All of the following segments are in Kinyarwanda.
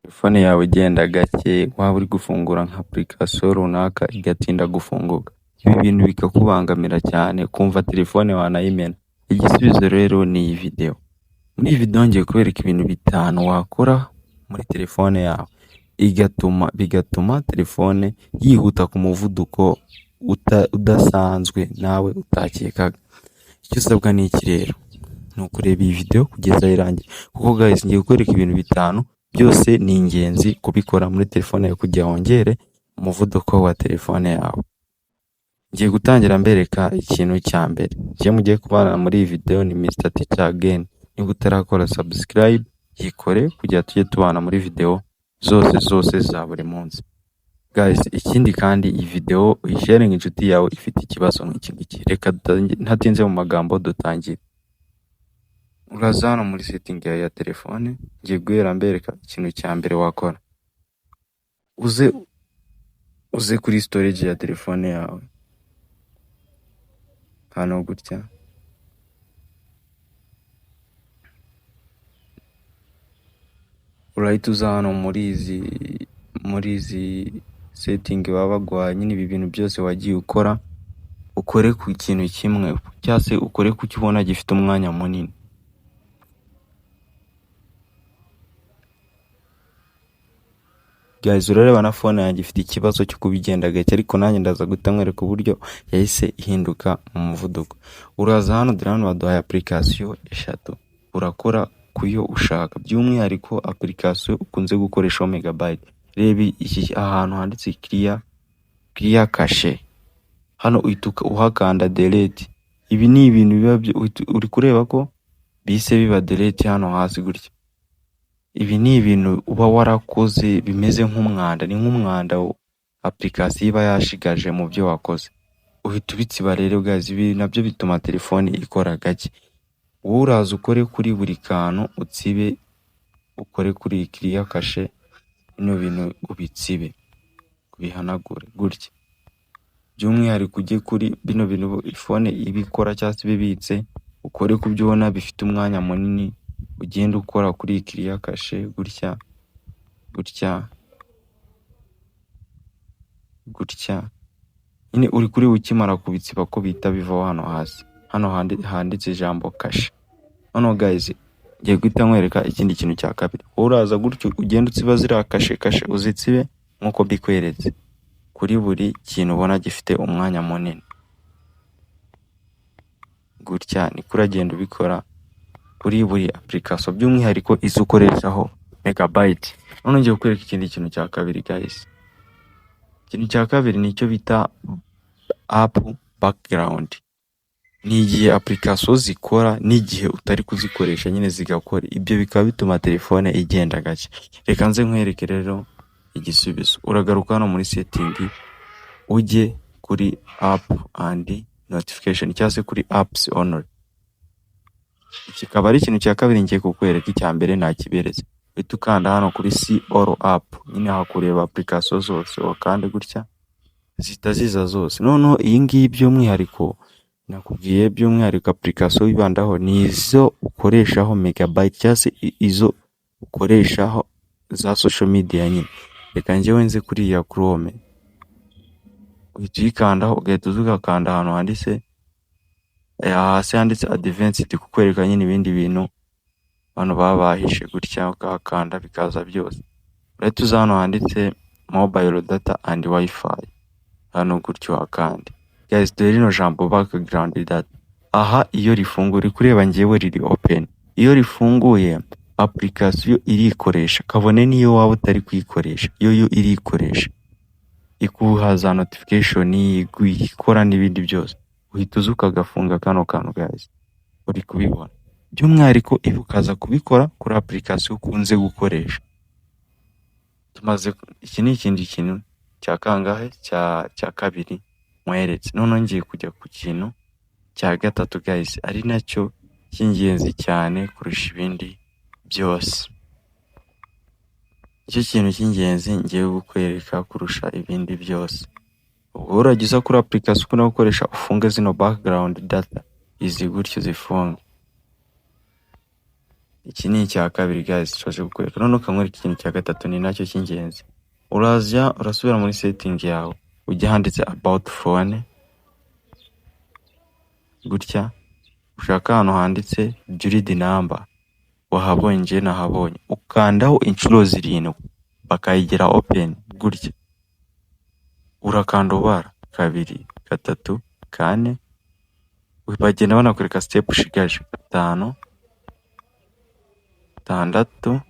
Telefone yawe igenda gake, waba uri gufungura nka application runaka igatinda gufunguka, ibi bintu bikakubangamira cyane kumva telefone wanayimena. Igisubizo rero ni iyi video. Muri iyi video ngiye kubereka ibintu bitanu wakora muri telefone yawe bigatuma telefone yihuta ku muvuduko udasanzwe nawe utakekaga. Icyo usabwa ni iki rero? Ni ukureba iyi video kugeza irangiye, kuko guys ngiye kukwereka ibintu bitanu byose ni ingenzi kubikora muri telefone yawe kugira wongere umuvuduko wa telefone yawe. Ngiye gutangira mbereka ikintu cya mbere. Ngiye mugiye kubana muri iyi video ni Mr Teacher again. Niba utarakora subscribe yikore kugira tujye tubana muri video zose za buri munsi. Guys, ikindi kandi iyi video uyisharing inshuti yawe ifite ikibazo nk'iki ngiki. Reka ntatinze mu magambo dutangire. Uraza hano muri setting yawe ya telefone, ngiye guhera mbereka ikintu cya mbere wakora. Uze kuri storage ya telefone yawe, hano gutya. Urahita uza hano muri izi setting baba baguhaye nyine ibi bintu byose wagiye ukora, ukore ku kintu kimwe cyangwa se ukore ku cyo ubona gifite umwanya munini. Guys, urareba na phone yanjye ifite ikibazo cyo kubigenda gake, ariko nanjye ndaza gutamwereka uburyo yahise ihinduka mu muvuduko. Uraza hano dirano baduhaye application eshatu, urakora kuyo ushaka, by'umwihariko application ukunze gukoresha megabyte. Reba iki ahantu handitse clear cache, hano uhituka uhakanda delete. Ibi ni ibintu biba uri kureba ko bise biba delete hano hasi gutya. Ibi ni ibintu uba warakoze bimeze nk'umwanda, ni nk'umwanda application iba yashigaje mu byo wakoze. Uhita ubitsiba rero guys, ibi nabyo bituma telefone ikora gake. Uraza ukore kuri buri kantu utsibe, ukore kuri clear cache, ino bintu ubitsibe, kubihanagure gutya. By'umwihariko ujye kuri bino bintu phone ibikora cyangwa se bibitse, ukore ku byo ubona bifite umwanya munini, ugenda ukora kuri clear cache gutya nyine uri kuri ukimara kubitsiba ko bita biva hano hasi, hano handitse ijambo cache. Hano guys ngiye guhita nkwereka ikindi kintu cya kabiri. Uraza gutyo ugenda utsiba zira cache uzitsibe nkuko bikweretse kuri buri kintu ubona gifite umwanya munini gutya. Ni kuragenda ubikora kuri buri application, by'umwihariko izo ukoreshaho megabyte. None ngiye kukwereka ikindi kintu cya kabiri guys. Ikintu cya kabiri ni icyo bita app background. Ni igihe application zikora n'igihe utari kuzikoresha nyine zigakora, ibyo bikaba bituma telefone igenda gake. Reka nze nkwereke rero igisubizo. Uragaruka hano muri setting, ujye kuri app and notification cyangwa se kuri apps only. Kikaba ari ikintu cya kabiri ngiye kukwereka. Icya mbere nakiberetse, uhita ukanda hano kuri see all app, nyine hakureba application zose, wakande gutya zita ziza zose. Noneho iyi ngiyi by'umwihariko nakubwiye, by'umwihariko application wibandaho ni izo ukoreshaho megabyte cyangwa se izo ukoreshaho za social media nyine. Reka njyewe nze kuri ya Chrome, uhita uyikandaho, ugahita uzugakanda ahantu handitse hasi handitse advanced, kukwereka nyine ibindi bintu hano baba bahishe gutya, ukakanda bikaza byose. Urahita uza hano handitse mobile data and wifi, hano gutyo wakande. Guys, dore rino jambo background data, aha iyo rifunguye uri kureba ngewe riri open. Iyo rifunguye application irikoresha, kabone niyo waba utari kuyikoresha, yo irikoresha, ikuha za notification, ikora n'ibindi byose. Uhita uzuka gafunga kano kantu guys, uri kubibona. By'umwihariko ibi ukaza kubikora kuri application ukunze gukoresha. Tumaze iki ni ikindi kintu cya kangahe cya kabiri mweretse. None ngiye kujya ku kintu cya gatatu guys, ari nacyo cy'ingenzi cyane kurusha ibindi byose. Icyo kintu cy'ingenzi ngiye gukwereka kurusha ibindi byose. Ubwo uragiza kuri application ukunda gukoresha, ufunge zino background data, izi gutyo zifunge. iki ni icya kabiri guys twaje kukwereka. None ukamwereka ikintu cya gatatu ni nacyo cy'ingenzi. Urasubira muri setting yawe ujya handitse about phone gutya, ushaka ahantu handitse build number, wahabonye nje nahabonye, ukandaho inshuro 7 bakayigira open gutya, urakanda ubara 2 3 4, bagenda banakwereka step ushigaje 5 6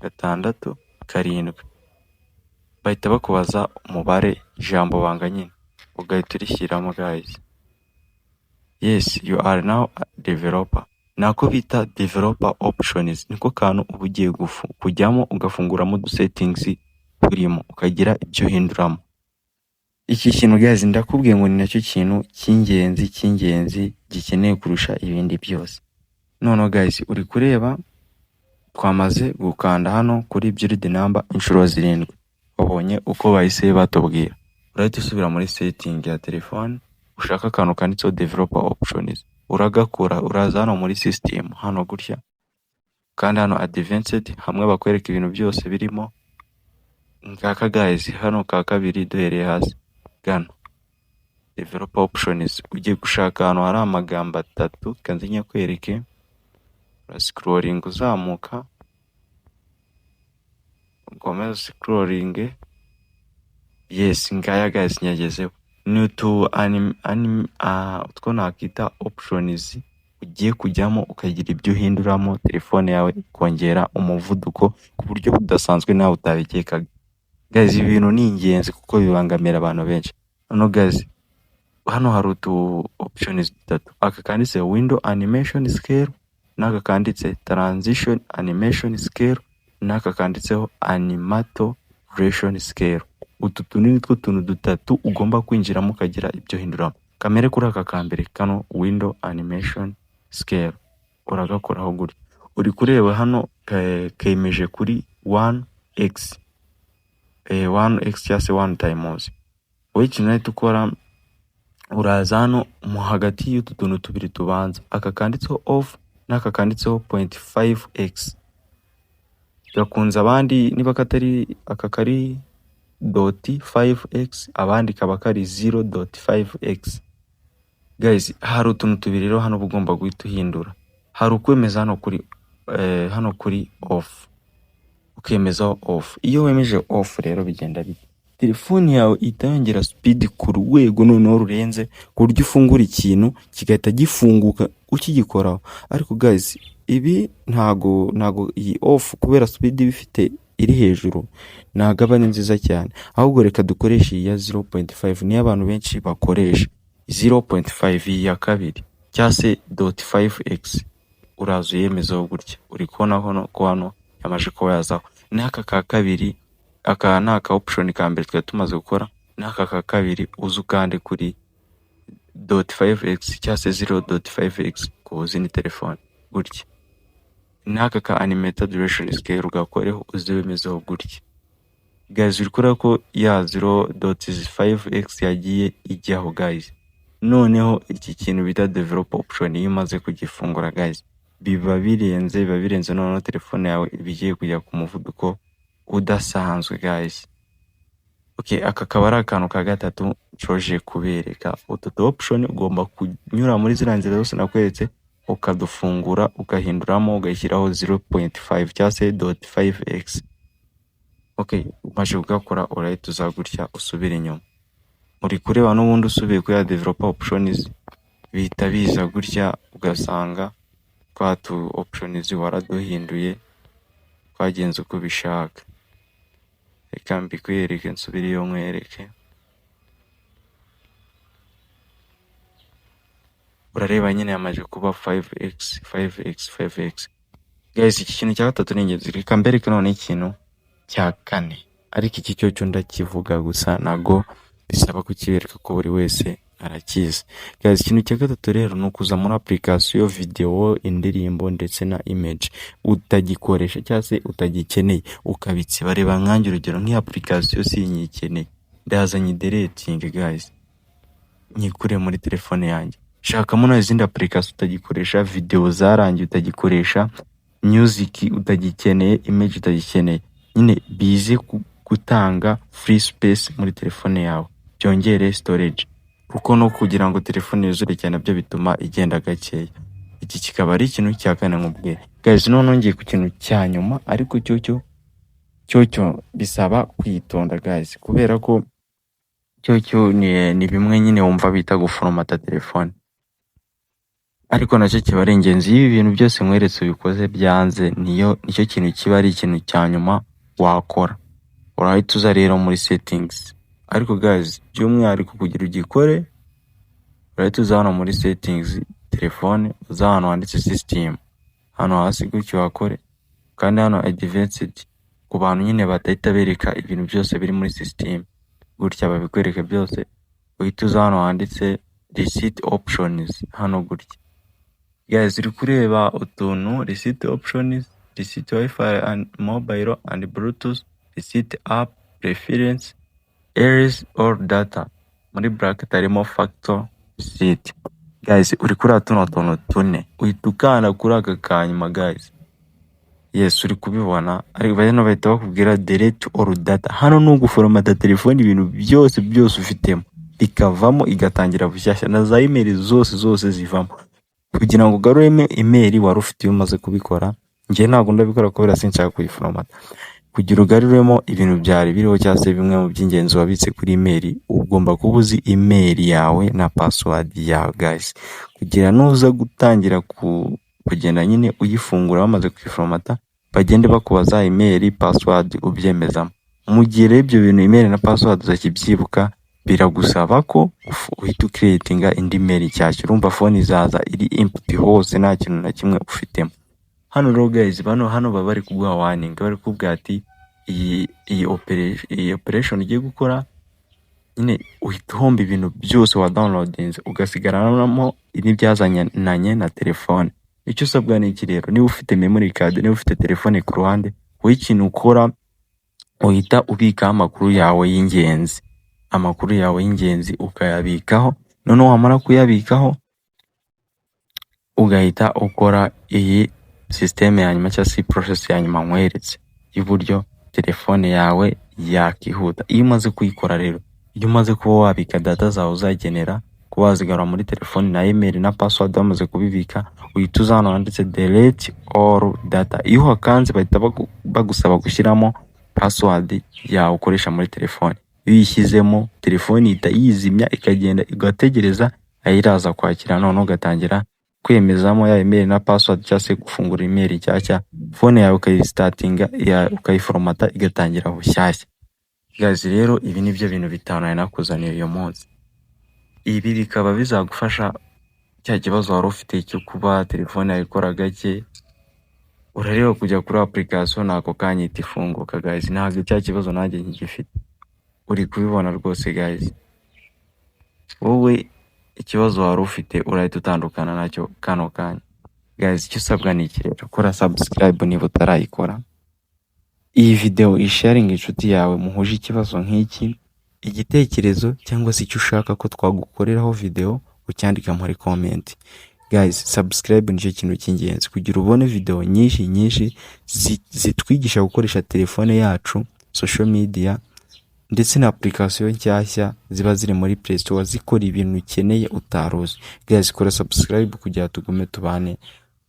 6 7, bahita bakubaza umubare ijambo banga nyine, ugahita urishyiramo guys. Yes, you are now a developer. Nako bita developer options, niko kantu uba ugiye kujyamo ugafunguramo du settings urimo ukagira ibyo uhinduramo. Iki kintu guys ndakubwiye ngo ni nacyo kintu cy'ingenzi gikeneye kurusha ibindi byose. None guys uri kureba twamaze gukanda hano kuri build number inshuro 7, wabonye uko bahise batubwira. Urahita usubira muri setting ya telefone, ushaka akantu kanditseho developer options, uragakora, uraza hano muri system hano gutya, kandi hano advanced hamwe bakwereka ibintu byose birimo. Ngaka guys hano ka kabiri duhereye hasi gano developer options, ugiye gushaka hano hari amagambo 3 kanzinya kwereke, scrolling uzamuka, ukomeza scrolling. Yes, ngaya guys nyagezeho. Ni utwo nakita options ugiye kujyamo ukagira ibyo uhinduramo telefone yawe kongera umuvuduko ku buryo budasanzwe nawe utabikekaga. Guys ibintu ni ingenzi kuko bibangamira abantu benshi. None guys hano hari utu options 3, aka kanditse window animation scale, n'aka kanditse transition animation scale, n'aka kanditseho animator duration scale. Utu tunini two tuntu 3 ugomba kwinjiramo ukagira ibyo hinduramo. Kamere kuri aka kambere kano window animation scale uragakoraho gutya, uri kureba hano kemeje kuri 1x 1x cyangwa se 1 times. Wowe ikintu uhita ukora, uraza hano mu hagati y'utu tuntu tubiri tubanza, aka kanditseho off n'aka kanditseho 0.5x. Gakunze abandi niba katari aka kari .5x, abandi kaba kari 0.5x. Guys hari utuntu tubiri rero hano bugomba guhita uhindura. Hari ukwemeza hano kuri off, ukemeza off. Iyo wemeje off rero bigenda bite, telefone yawe itayongera speed ku rwego noneho rurenze ku buryo ufungura ikintu kigahita gifunguka ukigikoraho. Ariko guys ibi ntago iyi off kubera speed bifite iri hejuru ntago ari nziza cyane, ahubwo reka dukoresha iya 0.5 niyo abantu benshi bakoresha. 0.5 ya kabiri cyangwa se .5x uraza uyemezaho gutya, uri kubona hano yamaje kuba yazaho. N'aka ka kabiri, aka naka option ka mbere twa tumaze gukora, n'aka ka kabiri uzu kandi kuri .5x cyangwa se 0.5x ku zindi telefone gutya. N'aka ka animator duration scale ugakoreho uzibemezaho gutya. Guys uri kureba ko ya 0.5x yagiye ijyaho guys. Noneho iki kintu bita developer option iyo umaze kugifungura guys biba birenze noneho telefone yawe ibigiye kujya ku muvuduko udasanzwe guys. Okay, aka kaba ari akantu ka gatatu coje kubereka. Utu option ugomba kunyura muri ziriya nzira zose nakweretse, ukadufungura ukahinduramo ugashyiraho 0.5 cyangwa se .5x. Okay, umaze kugakora urahita uzagutya usubira inyuma. Uri kureba n'ubundi usubiye ku ya developer options bihita biza gutya, ugasanga kwa tu options waraduhinduye twagenze uko bishaka. Reka mbikwereke nsubire iyo nkwereke. Urareba nyine yamaje kuba 5x. Guys iki kintu cya gatatu ni ingenzi, reka mbereke none ikintu cya kane, ariko iki cyo ndakivuga gusa nago bisaba kukibereka ko buri wese arakizi. Guys ikintu cya gatatu rero ni ukuza muri application video, indirimbo ndetse na image utagikoresha cyangwa se utagikeneye ukabitse. Bareba nkanjye urugero nk'iyi application sinyikeneye, ndazanye deleting guys, nyikure muri telefone yanjye. Shakamo na izindi application utagikoresha, video zarangiye utagikoresha, music utagikeneye, image utagikeneye, nyine bize gutanga free space muri telefone yawe, byongere storage, kuko no kugira ngo telefone yuzure cyane nabyo bituma igenda gakeya. Iki kikaba ari ikintu cya kane nkubwira guys. None ngiye ku kintu cya nyuma, ariko cyo bisaba kwitonda guys, kubera ko cyo ni bimwe nyine wumva bita guforomata telefone, ariko nacyo kiba ari ingenzi. Ibi bintu byose nkweretse ubikoze byanze, nicyo kintu kiba ari ikintu cya nyuma wakora. Urahita uza rero muri settings, ariko guys by'umwihariko kugira ugikore, urahita uza hano muri settings telefone, uza hano handitse system, hano hasi gutyo wakore, kandi hano advanced ku bantu nyine batahita bereka ibintu byose biri muri system gutya, babikwereka byose. Uhita uza hano handitse reset options, hano gutya guys uri kureba utuntu reset options, reset wifi and mobile and bluetooth, reset app preference, errors or data, muri bracket harimo factor reset. Guys uri kuri tuno tuntu tune, uhita ukanda kuri aka kanyuma guys. Yes, uri kubibona, ariko bano bahita bakubwira delete or data. Hano ni uguforomata telefone, ibintu byose ufitemo ikavamo igatangira bushyashya, na za email zose zivamo, kugira ngo ugaruremo email wari ufite iyo umaze kubikora. Njye ntabwo ndabikora kubera sinshaka kuyiforomata. Kugira ugaruremo ibintu byari biriho cyangwa se bimwe mu by'ingenzi wabitse kuri email, ugomba kuba uzi email yawe na password yawe guys, kugira nuza gutangira kugenda nyine uyifungura bamaze kuyiforomata, bagende bakubaza email password ubyemezamo. Mu gihe ibyo bintu email na password uzakibyibuka, biragusaba ko uhita creatinga indi email nshyashya. Urumva phone izaza iri empty hose, nta kintu na kimwe ufitemo. Hano rero guys, hano baba bari kuguha warning, bari kubwira ati iyi operation ugiye gukora nyine uhita uhomba ibintu byose wa downloadinze, ugasigaranamo n'ibyazanye na telefone. Icyo usabwa ni iki rero, niba ufite memory card, niba ufite telefone ku ruhande, wowe ikintu ukora uhita ubika amakuru yawe y'ingenzi, ukayabikaho. None wamara kuyabikaho, ugahita ukora iyi system ya nyuma cyangwa se process ya nyuma nkweretse y'uburyo telefone yawe yakihuta. Iyo umaze kuyikora rero, iyo umaze kuba wabika data zawe uzagenera kuba wazigarura muri telefone na email na password wamaze kubibika, uhita uza hano handitse delete all data. Iyo hakanze bahita bagusaba gushyiramo password yawe ukoresha muri telefone. Iyo uyishyizemo, telefone ihita yizimya ikagenda igategereza ayiraza kwakira, none ugatangira kwemezamo ya email na password cyangwa se gufungura email nshyashya, phone yawe ukayistartinga, ukayiforomata igatangira bushyashya. Guys rero ibi nibyo bintu bitanu nakuzaniye uyu munsi. Ibi bikaba bizagufasha cya kibazo wari ufite cyo kuba telefone yawe ikora gake, urareba kujya kuri application nako kanya itifunguka guys. Ntabwo cya kibazo nanjye ngifite, uri kubibona rwose guys. Wowe ikibazo wari ufite urahita utandukana nacyo kano kanya guys. Icyo usabwa ni iki rero, kora subscribe niba utarayikora, iyi video isharing inshuti yawe muhuje ikibazo nk'iki, igitekerezo cyangwa se icyo ushaka ko twagukoreraho video ucyandika muri comment guys. Subscribe nicyo kintu cy'ingenzi kugira ubone video nyinshi zitwigisha gukoresha telefone yacu, social media ndetse na application nshyashya ziba ziri muri Play Store zikora ibintu ukeneye utaruzi. Guys kora subscribe kugira tugume tubane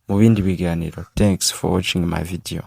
mu bindi biganiro. Thanks for watching my video.